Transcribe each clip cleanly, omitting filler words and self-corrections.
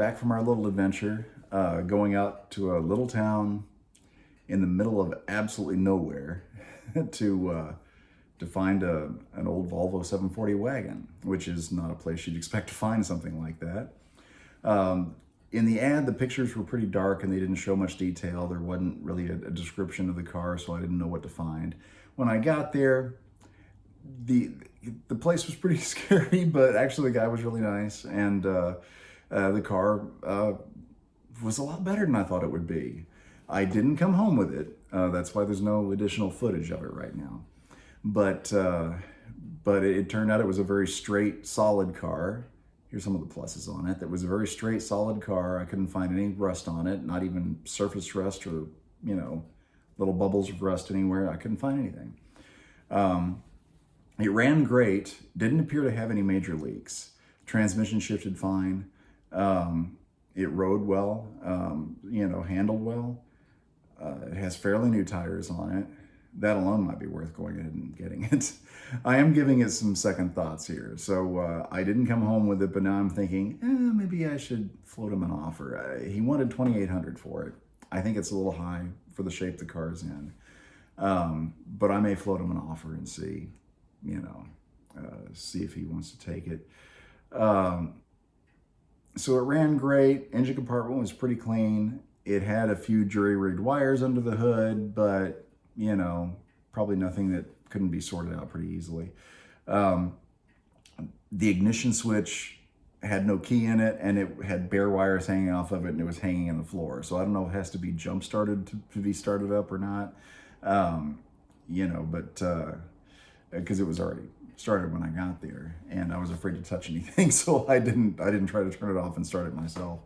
back from our little adventure, going out to a little town in the middle of absolutely nowhere to find an old Volvo 740 wagon, which is not a place you'd expect to find something like that. In the ad, the pictures were pretty dark and they didn't show much detail. There wasn't really a description of the car, so I didn't know what to find. When I got there, the place was pretty scary, but actually the guy was really nice, and the car was a lot better than I thought it would be. I didn't come home with it. That's why there's no additional footage of it right now. But it turned out it was a very straight, solid car. Here's some of the pluses on it. That was a very straight, solid car. I couldn't find any rust on it, not even surface rust or, little bubbles of rust anywhere. I couldn't find anything. It ran great, didn't appear to have any major leaks. Transmission shifted fine. It rode well, handled well. It has fairly new tires on it. That alone might be worth going ahead and getting it. I am giving it some second thoughts here. So I didn't come home with it, but now I'm thinking, maybe I should float him an offer. He wanted $2,800 for it. I think it's a little high for the shape the car's in. But I may float him an offer and see, see if he wants to take it. So it ran great. Engine compartment was pretty clean. It had a few jury-rigged wires under the hood, but probably nothing that couldn't be sorted out pretty easily. The ignition switch had no key in it, and it had bare wires hanging off of it, and it was hanging in the floor. So I don't know if it has to be jump-started to be started up or not, because it was already started when I got there, and I was afraid to touch anything, so I didn't try to turn it off and start it myself.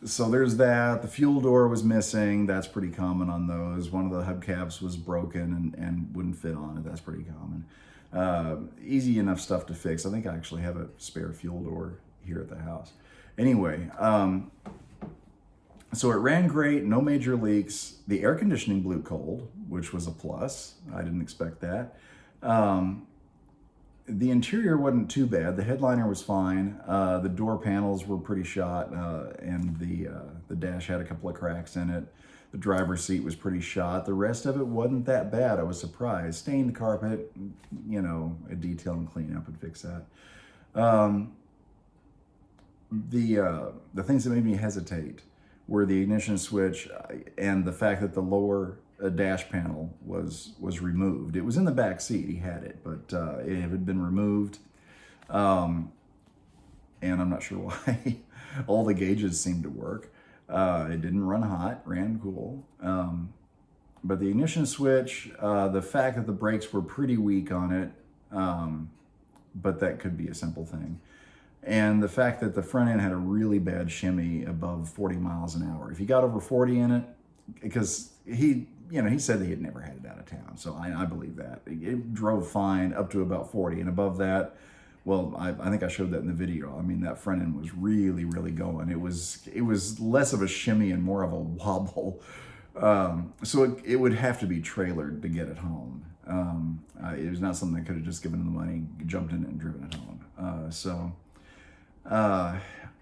So there's that. The fuel door was missing. That's pretty common on those. One of the hubcaps was broken and wouldn't fit on it. That's pretty common. Easy enough stuff to fix. I think I actually have a spare fuel door here at the house. Anyway, so it ran great, no major leaks. The air conditioning blew cold, which was a plus. I didn't expect that. The interior wasn't too bad. The headliner was fine. The door panels were pretty shot, and the dash had a couple of cracks in it. The driver's seat was pretty shot. The rest of it wasn't that bad. I was surprised. Stained carpet, a detail and cleanup would fix that. The things that made me hesitate were the ignition switch and the fact that the lower dash panel was removed. It was in the back seat, he had it, but it had been removed, and I'm not sure why. All the gauges seemed to work. It didn't run hot, ran cool, but the ignition switch, the fact that the brakes were pretty weak on it, but that could be a simple thing, and the fact that the front end had a really bad shimmy above 40 miles an hour. If you got over 40 in it, because he said that he had never had it out of town, so I believe that. It drove fine up to about 40, and above that, well, I think I showed that in the video. I mean, that front end was really, really going. It was less of a shimmy and more of a wobble. So it would have to be trailered to get it home. It was not something I could have just given him the money, jumped in it, and driven it home.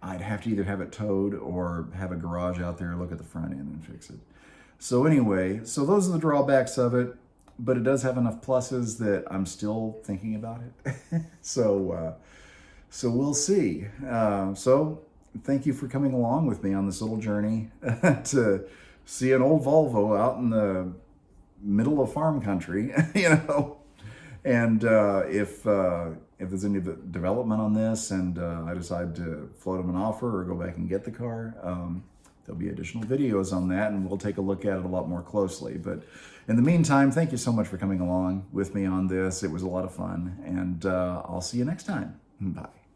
I'd have to either have it towed or have a garage out there, look at the front end and fix it. So anyway, so those are the drawbacks of it, but it does have enough pluses that I'm still thinking about it. So we'll see. So thank you for coming along with me on this little journey to see an old Volvo out in the middle of farm country, And if there's any development on this and I decide to float them an offer or go back and get the car, there'll be additional videos on that, and we'll take a look at it a lot more closely. But in the meantime, thank you so much for coming along with me on this. It was a lot of fun, and I'll see you next time. Bye.